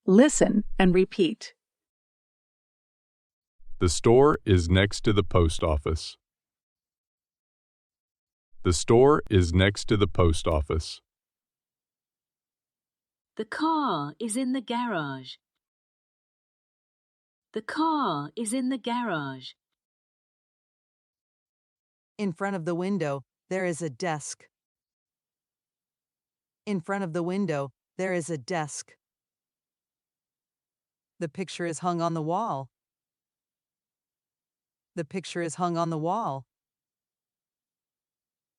Listen and repeat. The store is next to the post office. The store is next to the post office. The car is in the garage. The car is in the garage. In front of the window, there is a desk. In front of the window, there is a desk. The picture is hung on the wall. The picture is hung on the wall.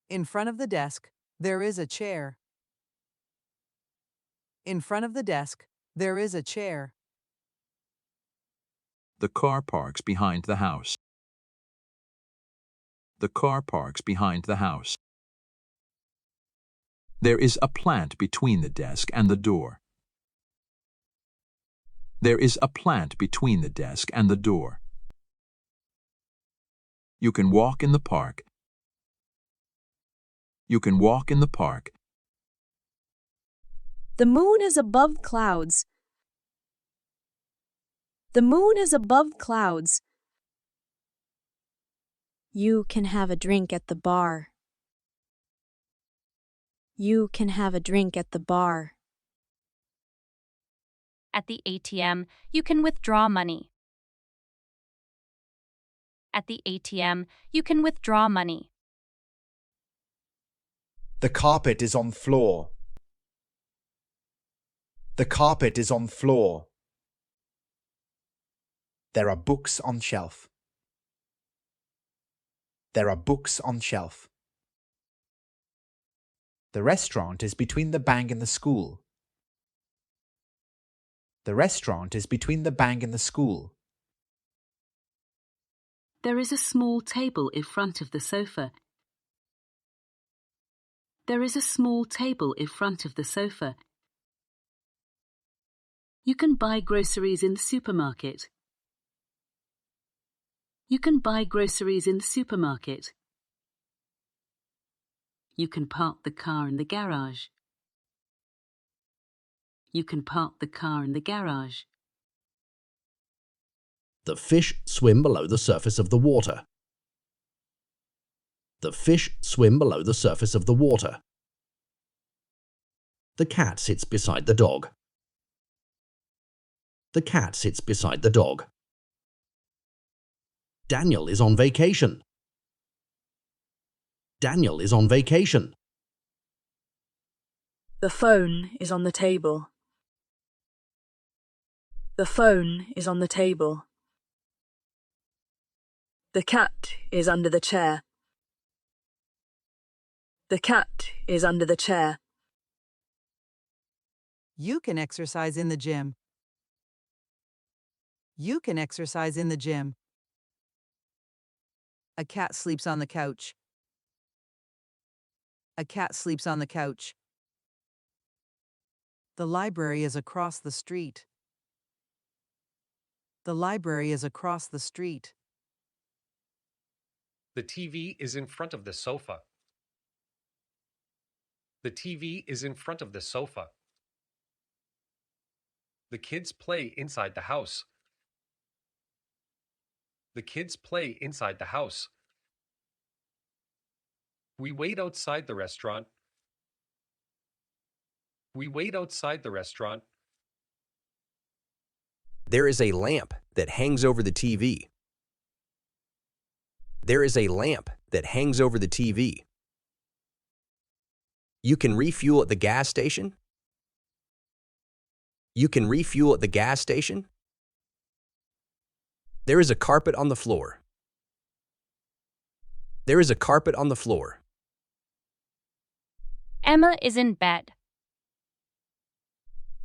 In front of the desk, there is a chair. In front of the desk, there is a chair. The car parks behind the house. The car parks behind the house. There is a plant between the desk and the door. There is a plant between the desk and the door. You can walk in the park. You can walk in the park. The moon is above clouds. The moon is above clouds. You can have a drink at the bar. You can have a drink at the bar. At the ATM, you can withdraw money. At the ATM, you can withdraw money. The carpet is on floor. The carpet is on floor. There are books on shelf. There are books on shelf. The restaurant is between the bank and the school. The restaurant is between the bank and the school. There is a small table in front of the sofa. There is a small table in front of the sofa. You can buy groceries in the supermarket. You can buy groceries in the supermarket. You can park the car in the garage. You can park the car in the garage. The fish swim below the surface of the water. The fish swim below the surface of the water. The cat sits beside the dog. The cat sits beside the dog. Daniel is on vacation. Daniel is on vacation. The phone is on the table. The phone is on the table. The cat is under the chair. The cat is under the chair. You can exercise in the gym. You can exercise in the gym. A cat sleeps on the couch. A cat sleeps on the couch. The library is across the street. The library is across the street. The TV is in front of the sofa. The TV is in front of the sofa. The kids play inside the house. The kids play inside the house. We wait outside the restaurant. We wait outside the restaurant. There is a lamp that hangs over the TV. There is a lamp that hangs over the TV. You can refuel at the gas station. You can refuel at the gas station. There is a carpet on the floor. There is a carpet on the floor. Emma is in bed.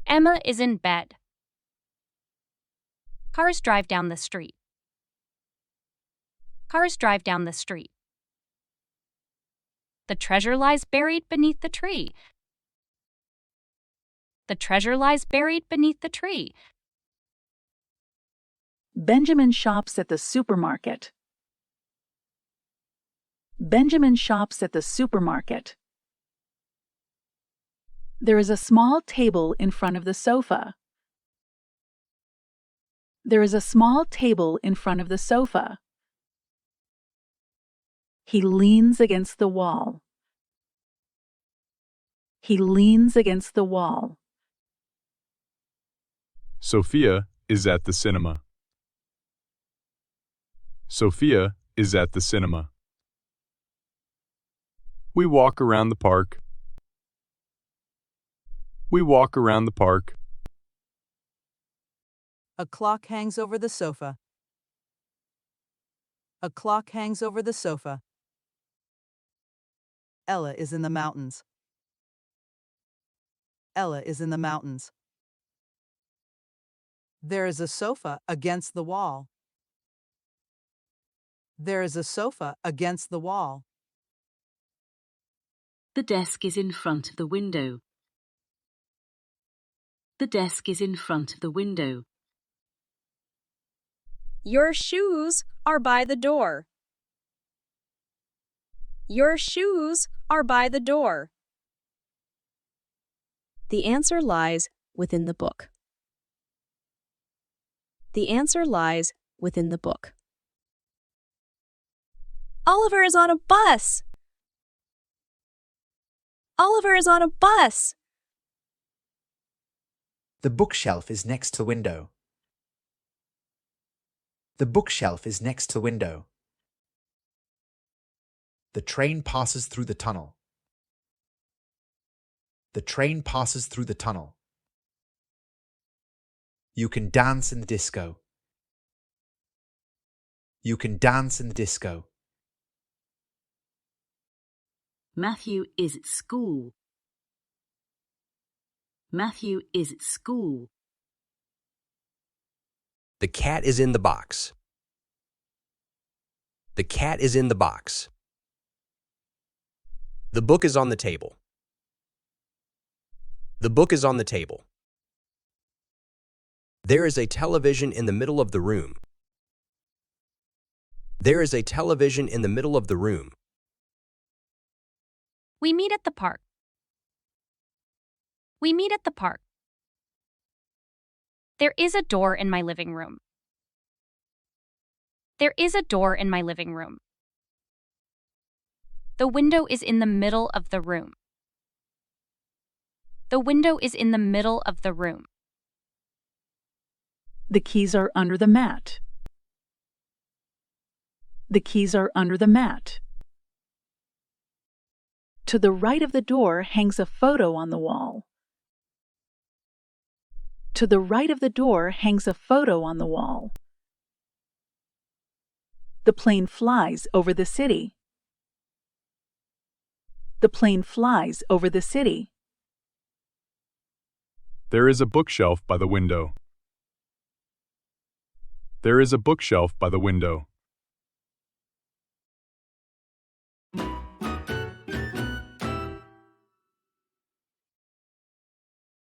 Emma is in bed. Cars drive down the street. Cars drive down the street. The treasure lies buried beneath the tree. The treasure lies buried beneath the tree. Benjamin shops at the supermarket. Benjamin shops at the supermarket. There is a small table in front of the sofa. There is a small table in front of the sofa. He leans against the wall. He leans against the wall. Sophia is at the cinema. Sophia is at the cinema. We walk around the park. We walk around the park. A clock hangs over the sofa. A clock hangs over the sofa. Ella is in the mountains. Ella is in the mountains. There is a sofa against the wall. There is a sofa against the wall. The desk is in front of the window. The desk is in front of the window. Your shoes are by the door. Your shoes are by the door. The answer lies within the book. The answer lies within the book. Oliver is on a bus. Oliver is on a bus. The bookshelf is next to the window. The bookshelf is next to the window. The train passes through the tunnel. The train passes through the tunnel. You can dance in the disco. You can dance in the disco. Matthew is at school. Matthew is at school. The cat is in the box. The cat is in the box. The book is on the table. The book is on the table. There is a television in the middle of the room. There is a television in the middle of the room. We meet at the park. We meet at the park. There is a door in my living room. There is a door in my living room. The window is in the middle of the room. The window is in the middle of the room. The keys are under the mat. The keys are under the mat. To the right of the door hangs a photo on the wall. To the right of the door hangs a photo on the wall. The plane flies over the city. The plane flies over the city. There is a bookshelf by the window. There is a bookshelf by the window.